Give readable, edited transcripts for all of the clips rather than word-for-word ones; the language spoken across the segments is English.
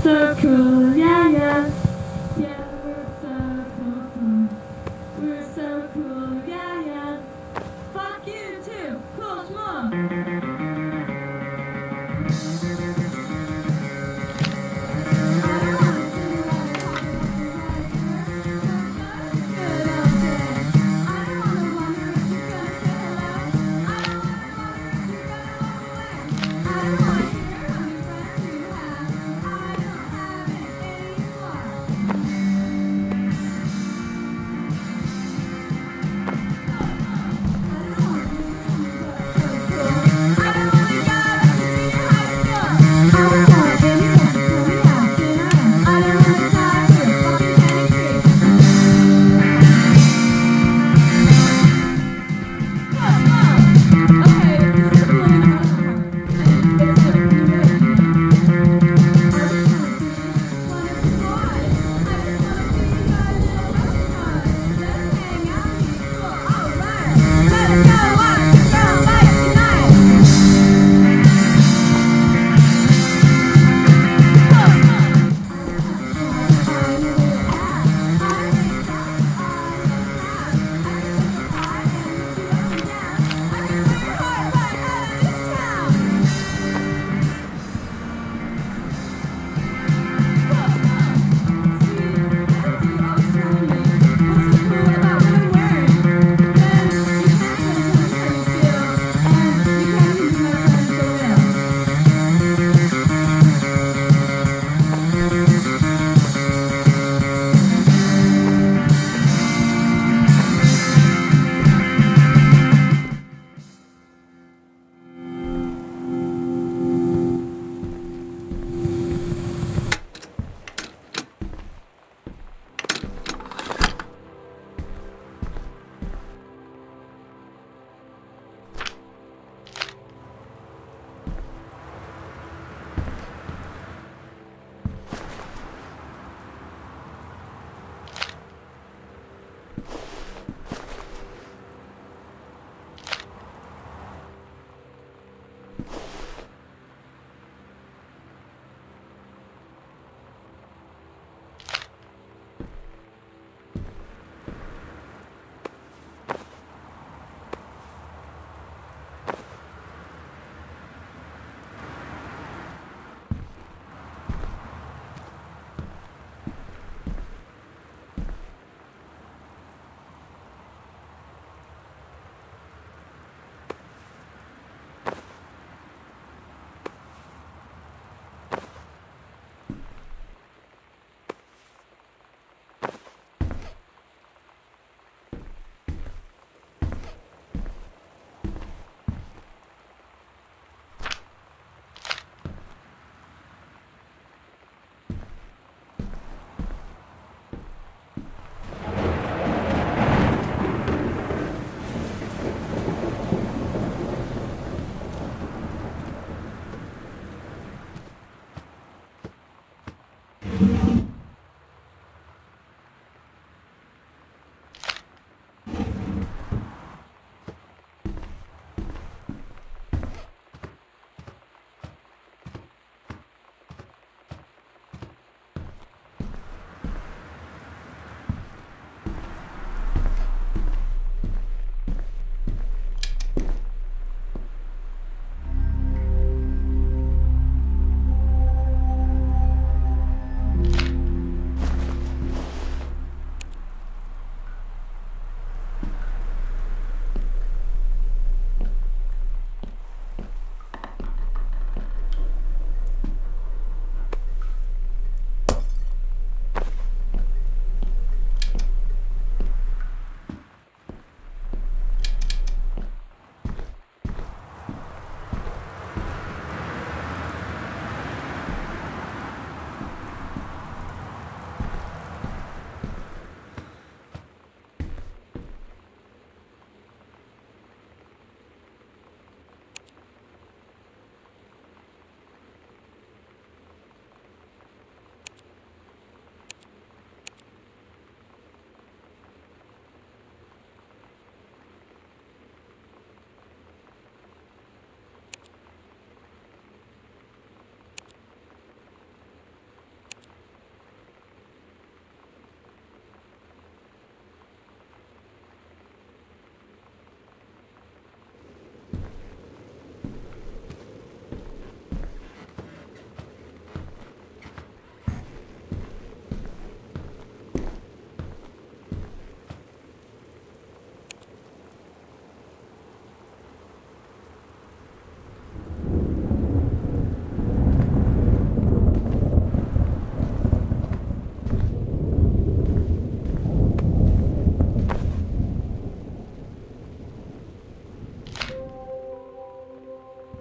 so cool, yeah, yeah. Yeah, we're so cool. We're so cool, yeah, yeah. Fuck you too, cool schmuck.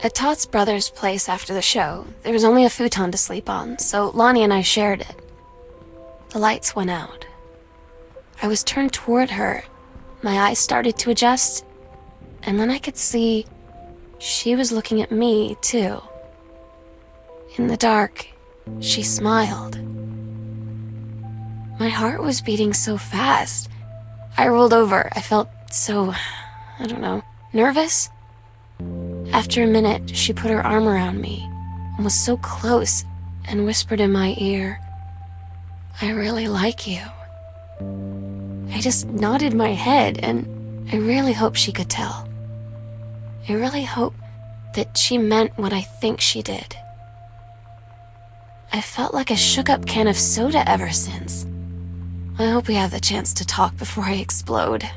At Todd's brother's place after the show, there was only a futon to sleep on, so Lonnie and I shared it. The lights went out. I was turned toward her. My eyes started to adjust, and then I could see she was looking at me, too. In the dark, she smiled. My heart was beating so fast. I rolled over. I felt so, I don't know, nervous. After a minute, she put her arm around me and was so close and whispered in my ear, "I really like you." I just nodded my head, and I really hope she could tell. I really hope that she meant what I think she did. I felt like a shook-up can of soda ever since. I hope we have the chance to talk before I explode.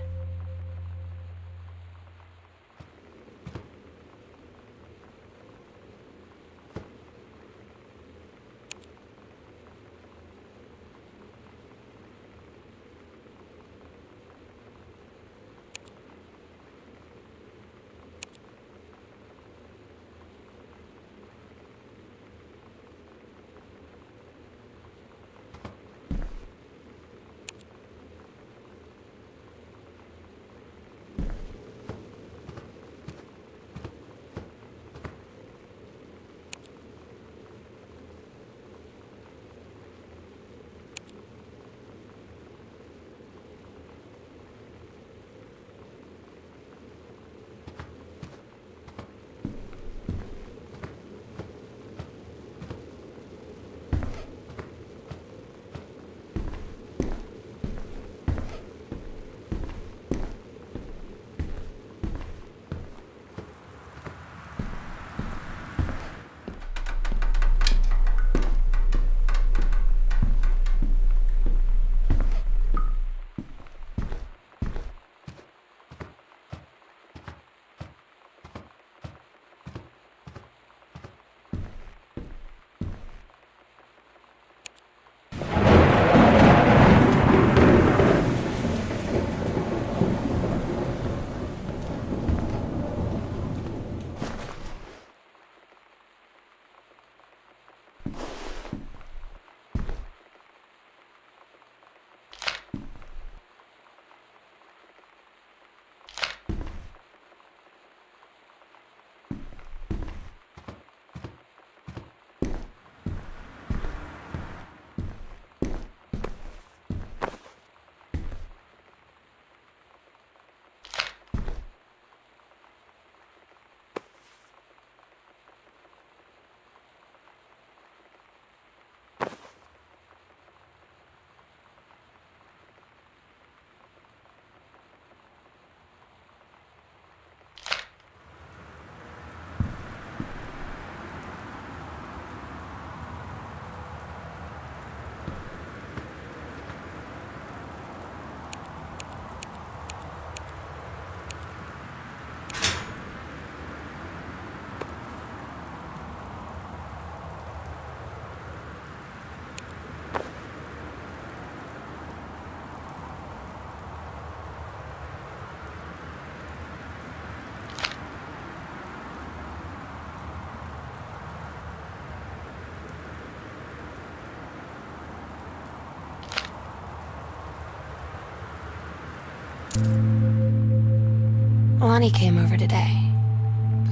Lonnie came over today,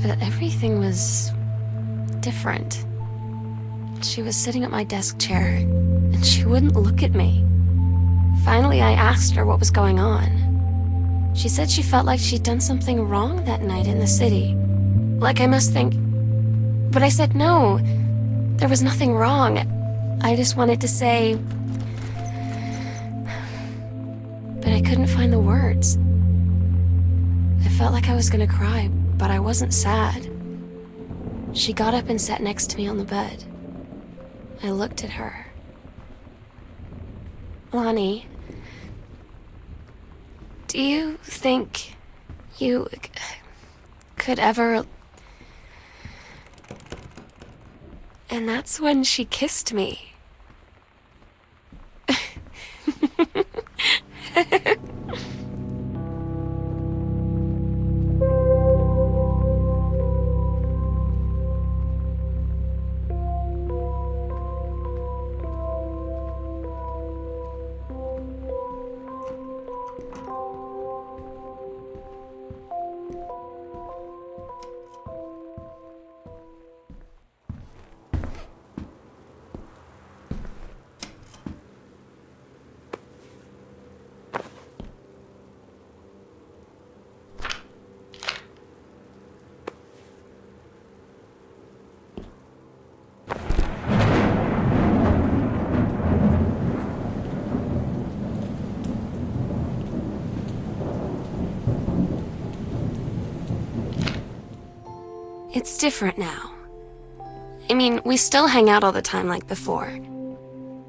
but everything was different. She was sitting at my desk chair, and she wouldn't look at me. Finally, I asked her what was going on. She said she felt like she'd done something wrong that night in the city. Like I must think... But I said no, there was nothing wrong. I just wanted to say... But I couldn't find the words. I felt like I was gonna cry, but I wasn't sad. She got up and sat next to me on the bed. I looked at her. Lonnie, do you think you could ever... And that's when she kissed me. It's different now. I mean, we still hang out all the time like before.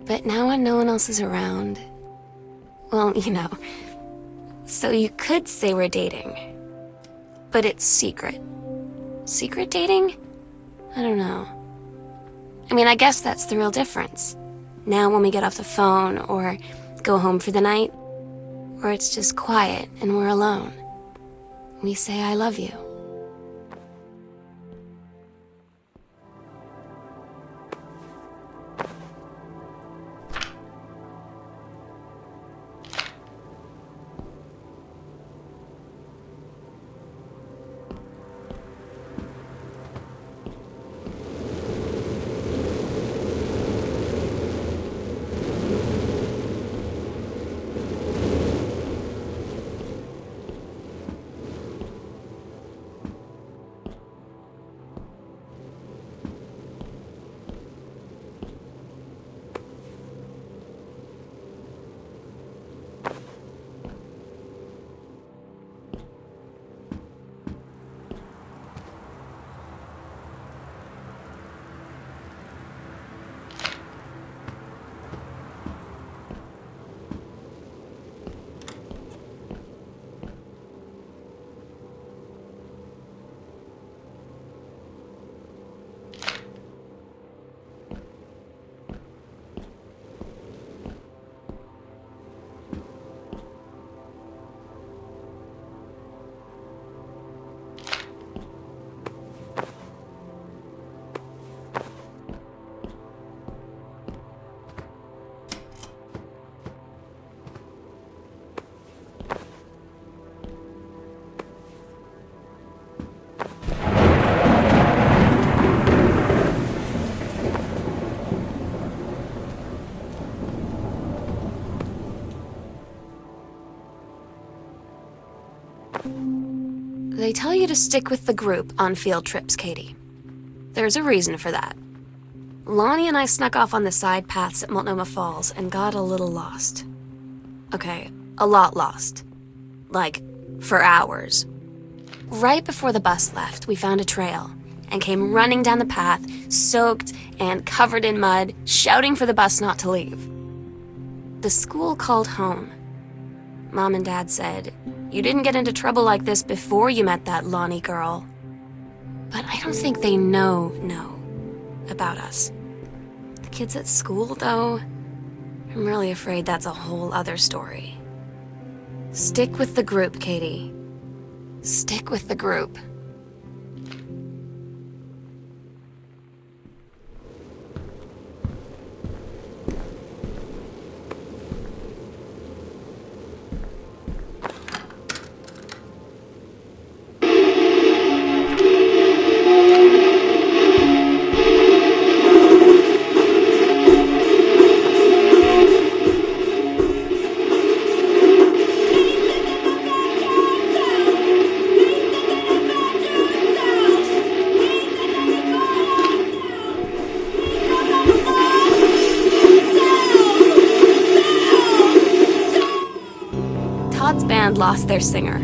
But now when no one else is around, well, you know, so you could say we're dating. But it's secret. Secret dating? I don't know. I mean, I guess that's the real difference. Now when we get off the phone or go home for the night, or it's just quiet and we're alone, we say I love you. They tell you to stick with the group on field trips, Katie. There's a reason for that. Lonnie and I snuck off on the side paths at Multnomah Falls and got a little lost. Okay, a lot lost. Like, for hours. Right before the bus left, we found a trail and came running down the path, soaked and covered in mud, shouting for the bus not to leave. The school called home. Mom and Dad said, "You didn't get into trouble like this before you met that Lonnie girl." But I don't think they know about us. The kids at school, though, I'm really afraid that's a whole other story. Stick with the group, Katie. Stick with the group. Todd's band lost their singer.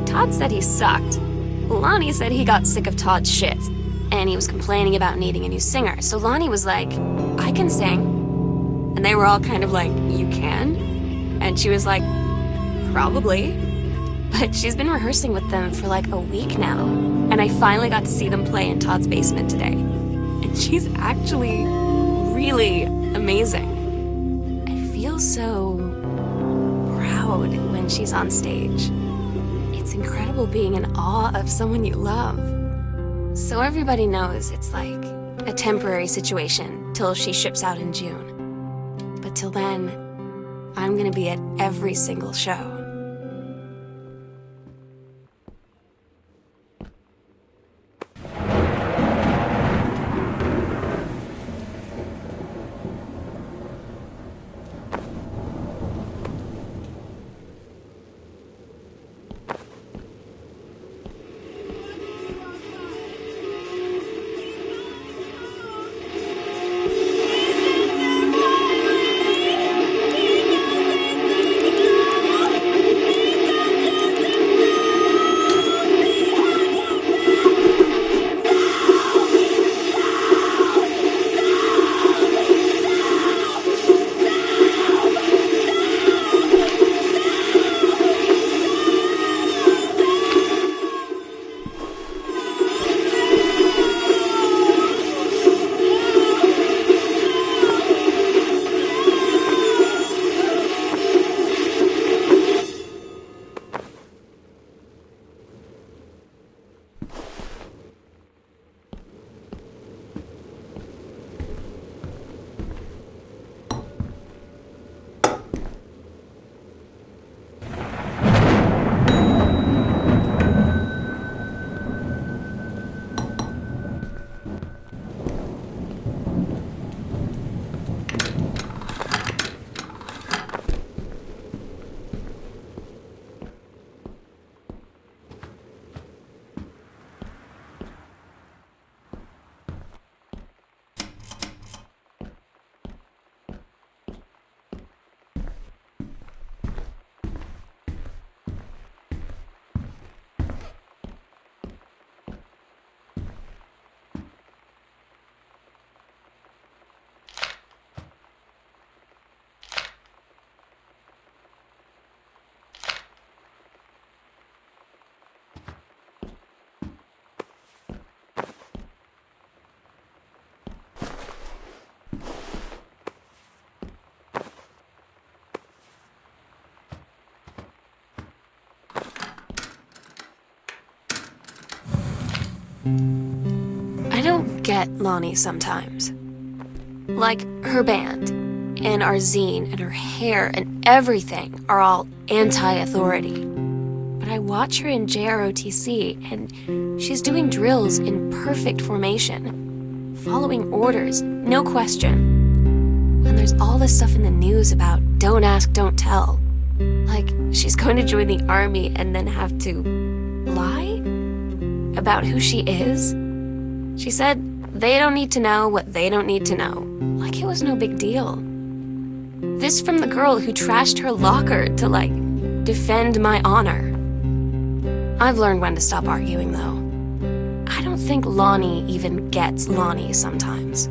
Todd said he sucked. Lonnie said he got sick of Todd's shit, and he was complaining about needing a new singer. So Lonnie was like, "I can sing." And they were all kind of like, "You can?" And she was like, "Probably." But she's been rehearsing with them for like a week now, and I finally got to see them play in Todd's basement today. And she's actually really amazing. I feel so proud when she's on stage. It's incredible being in awe of someone you love. So everybody knows it's like a temporary situation till she ships out in June. But till then, I'm gonna be at every single show. I don't get Lonnie sometimes. Like, her band, and our zine, and her hair, and everything are all anti-authority. But I watch her in JROTC, and she's doing drills in perfect formation, following orders, no question. And there's all this stuff in the news about don't ask, don't tell. Like, she's going to join the army and then have to lie about who she is. She said they don't need to know what they don't need to know. Like it was no big deal. This from the girl who trashed her locker to, like, defend my honor. I've learned when to stop arguing, though. I don't think Lonnie even gets Lonnie sometimes.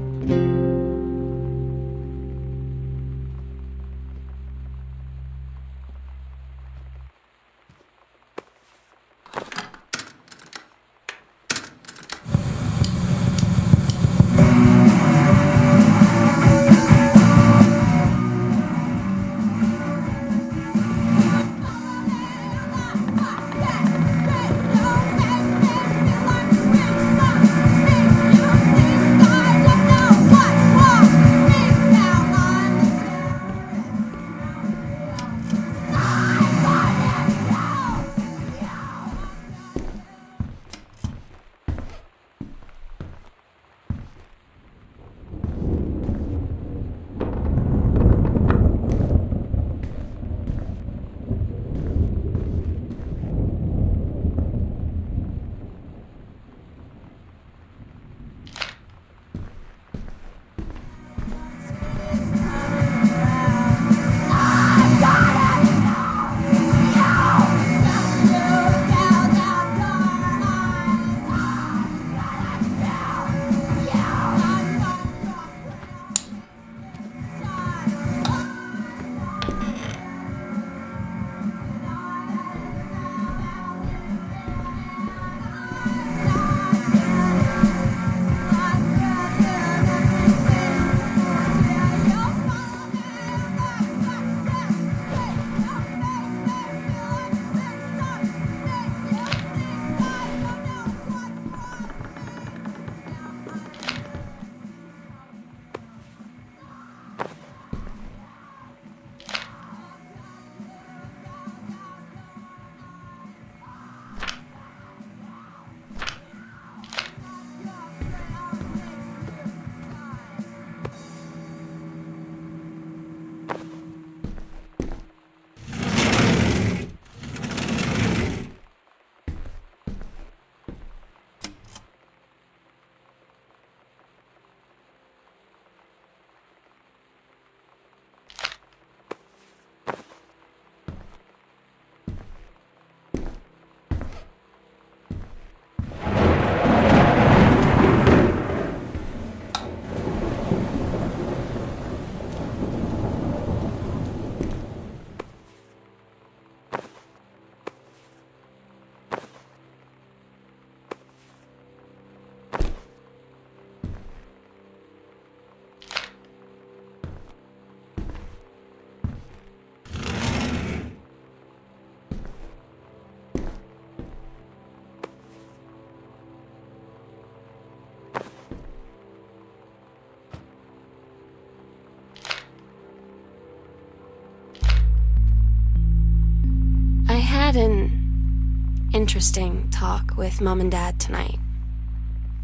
Had an interesting talk with Mom and Dad tonight.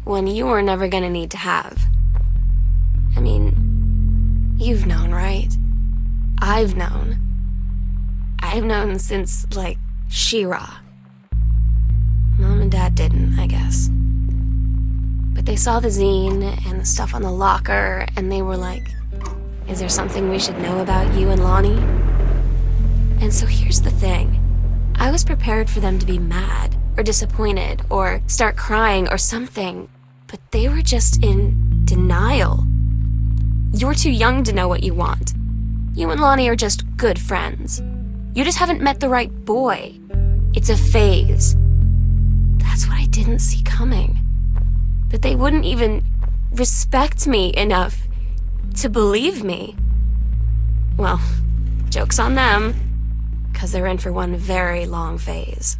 One you were never gonna need to have. I mean, you've known, right? I've known. I've known since, like, She-Ra. Mom and Dad didn't, I guess. But they saw the zine and the stuff on the locker, and they were like, is there something we should know about you and Lonnie? And so here's the thing. I was prepared for them to be mad, or disappointed, or start crying, or something, but they were just in denial. You're too young to know what you want. You and Lonnie are just good friends. You just haven't met the right boy. It's a phase. That's what I didn't see coming. That they wouldn't even respect me enough to believe me. Well, joke's on them. Because they're in for one very long phase.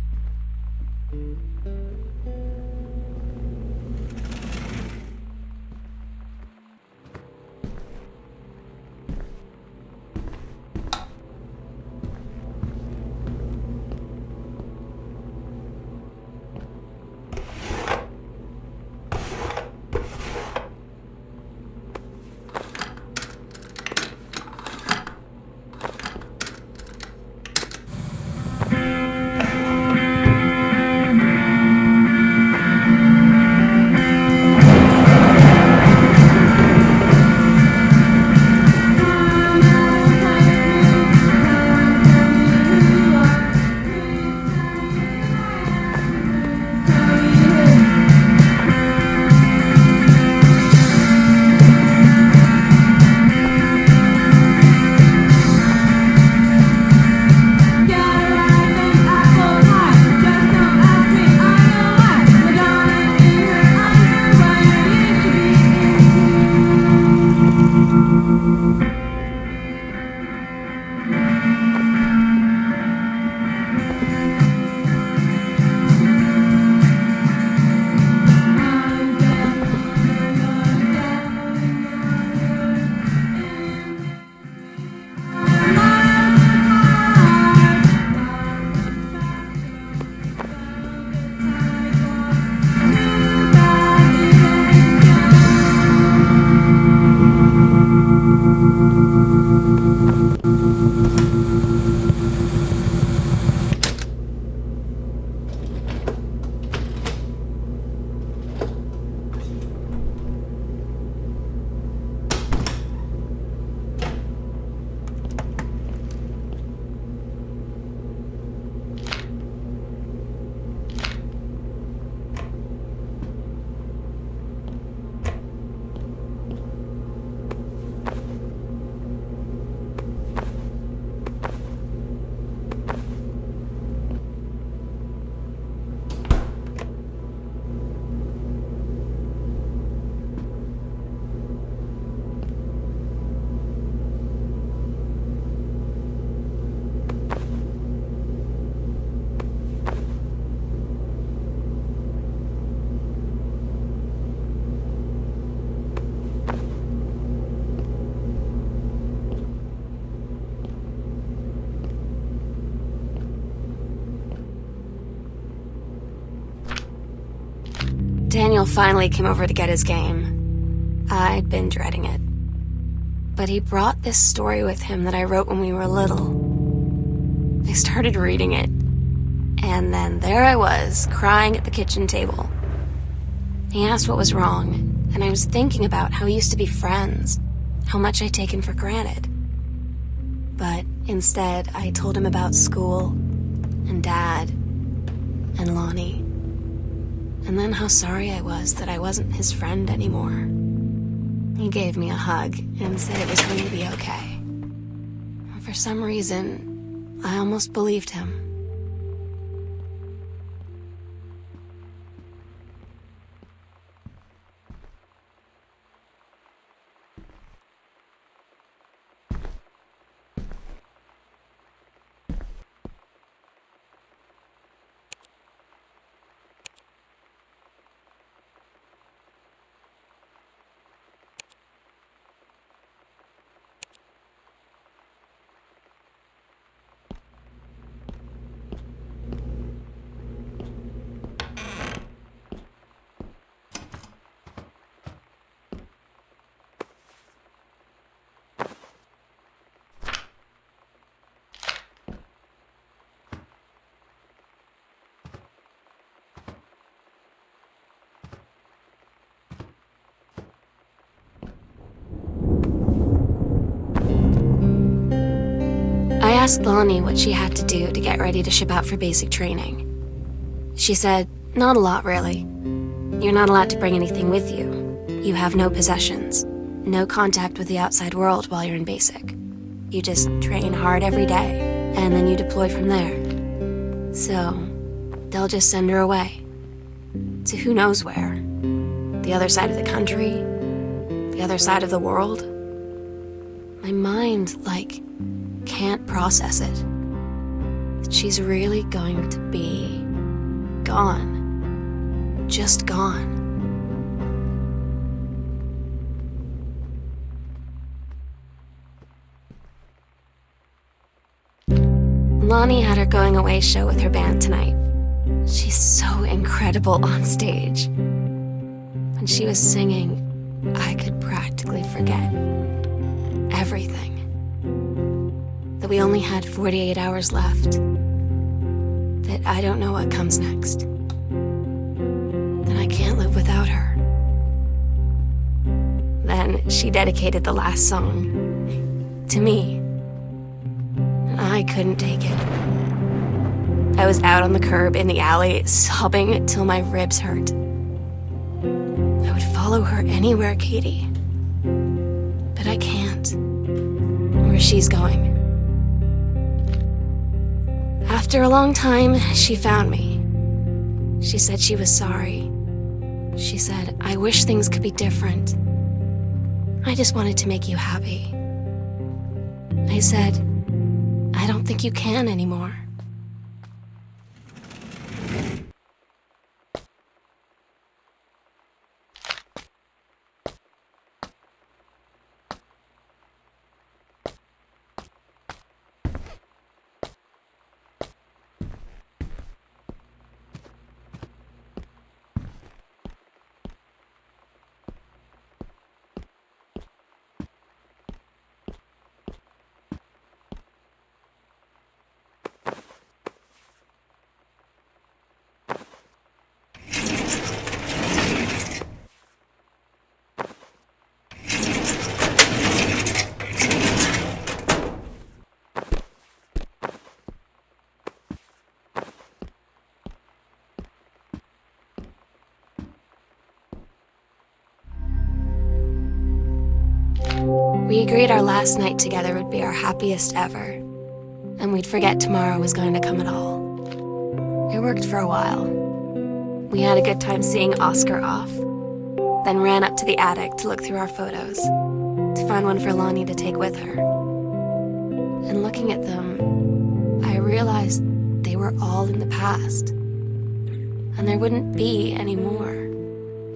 Daniel finally came over to get his game. I'd been dreading it. But he brought this story with him that I wrote when we were little. I started reading it, and then there I was, crying at the kitchen table. He asked what was wrong, and I was thinking about how we used to be friends, how much I'd taken for granted. But instead, I told him about school, and Dad, and Lonnie, and then how sorry I was that I wasn't his friend anymore. He gave me a hug and said it was going to be okay. For some reason, I almost believed him. I asked Lonnie what she had to do to get ready to ship out for basic training. She said, not a lot, really. You're not allowed to bring anything with you. You have no possessions, no contact with the outside world while you're in basic. You just train hard every day, and then you deploy from there. So, they'll just send her away. To who knows where. The other side of the country, the other side of the world. My mind, can't process it. That she's really going to be gone. Just gone. Lonnie had her going away show with her band tonight. She's so incredible on stage. When she was singing, I could practically forget everything. That we only had 48 hours left. That I don't know what comes next. That I can't live without her. Then she dedicated the last song to me. And I couldn't take it. I was out on the curb in the alley, sobbing till my ribs hurt. I would follow her anywhere, Katie. But I can't. Where she's going. After a long time, she found me. She said she was sorry. She said, I wish things could be different. I just wanted to make you happy. I said, I don't think you can anymore. We agreed our last night together would be our happiest ever, and we'd forget tomorrow was going to come at all. It worked for a while. We had a good time seeing Oscar off, then ran up to the attic to look through our photos, to find one for Lonnie to take with her. And looking at them, I realized they were all in the past, and there wouldn't be any more.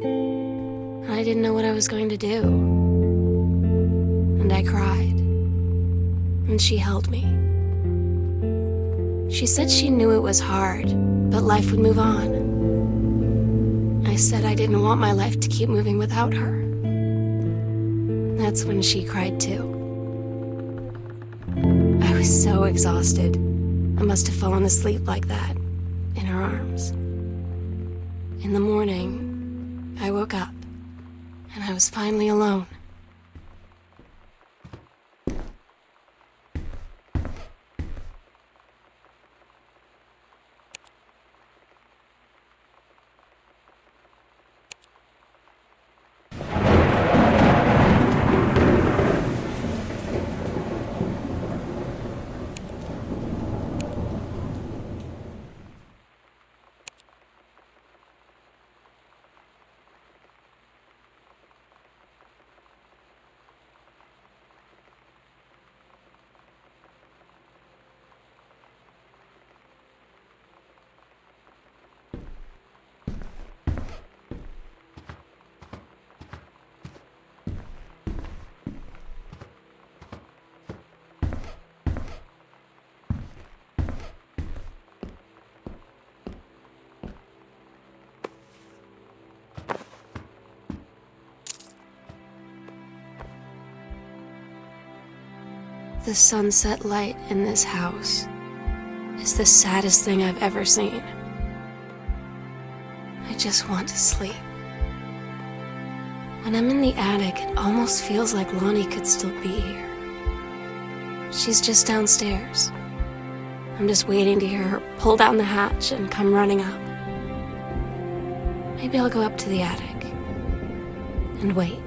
And I didn't know what I was going to do. And I cried, and she held me. She said she knew it was hard, but life would move on. I said I didn't want my life to keep moving without her. That's when she cried too. I was so exhausted. I must have fallen asleep like that, in her arms. In the morning, I woke up, and I was finally alone. The sunset light in this house is the saddest thing I've ever seen. I just want to sleep. When I'm in the attic, it almost feels like Lonnie could still be here. She's just downstairs. I'm just waiting to hear her pull down the hatch and come running up. Maybe I'll go up to the attic and wait.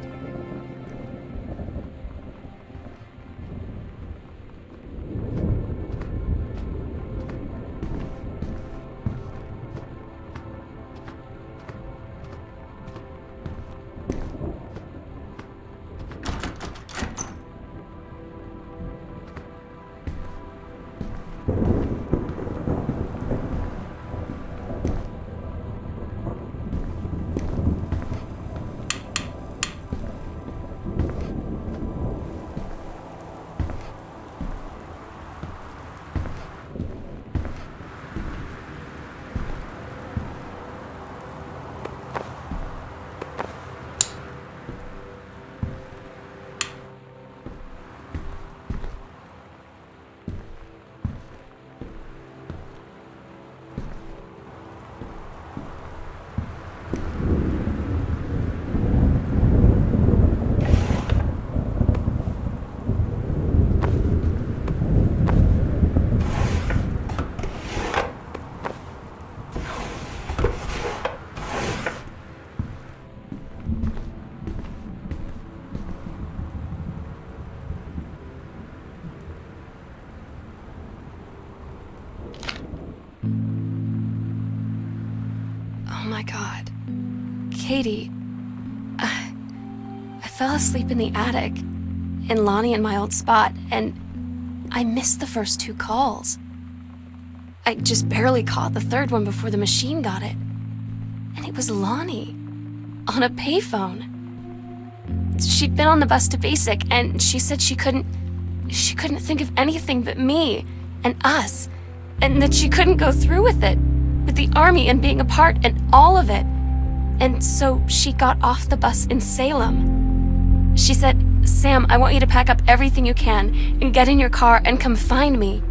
Oh my God. Katie, I fell asleep in the attic, in Lonnie and my old spot, and I missed the first 2 calls. I just barely caught the third one before the machine got it. And it was Lonnie, on a payphone. She'd been on the bus to Basic, and she said she couldn't think of anything but me and us, and that she couldn't go through with it, with the army and being apart and all of it. And so she got off the bus in Salem. She said, "Sam, I want you to pack up everything you can and get in your car and come find me.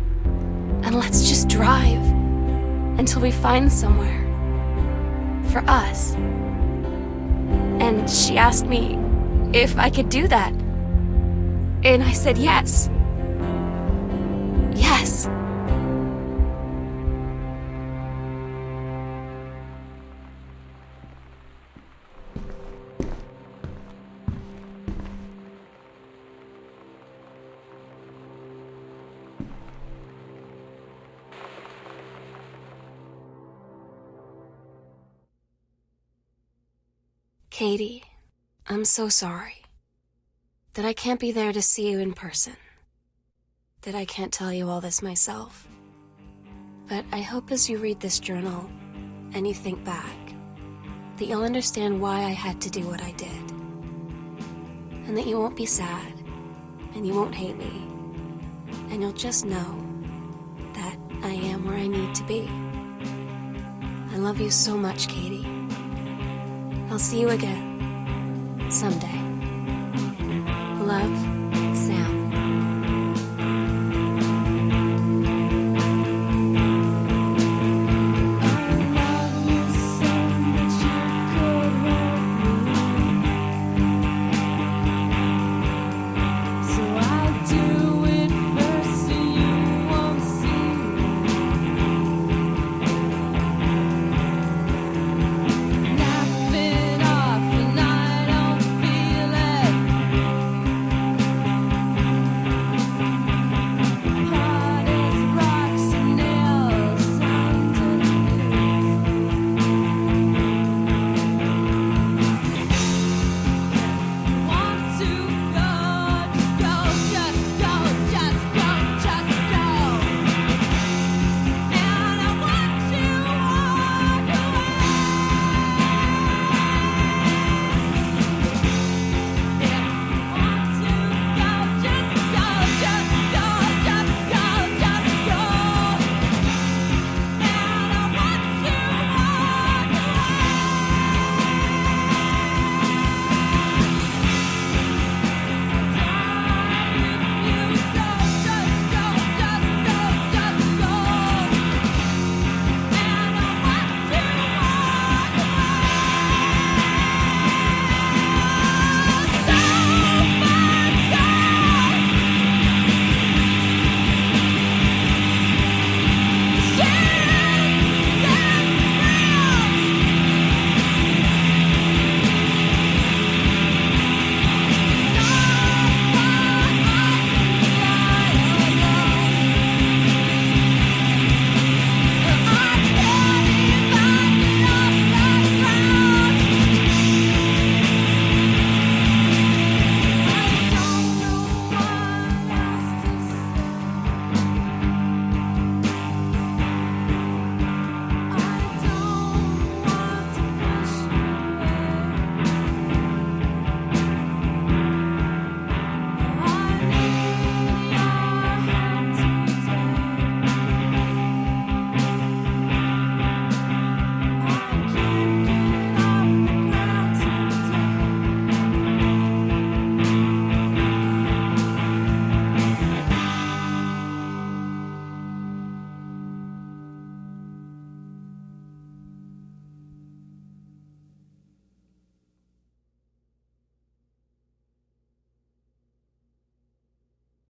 And let's just drive until we find somewhere for us." And she asked me if I could do that. And I said yes. Yes. Katie, I'm so sorry that I can't be there to see you in person, that I can't tell you all this myself. But I hope as you read this journal and you think back, that you'll understand why I had to do what I did, and that you won't be sad, and you won't hate me, and you'll just know that I am where I need to be. I love you so much, Katie. I'll see you again. Someday.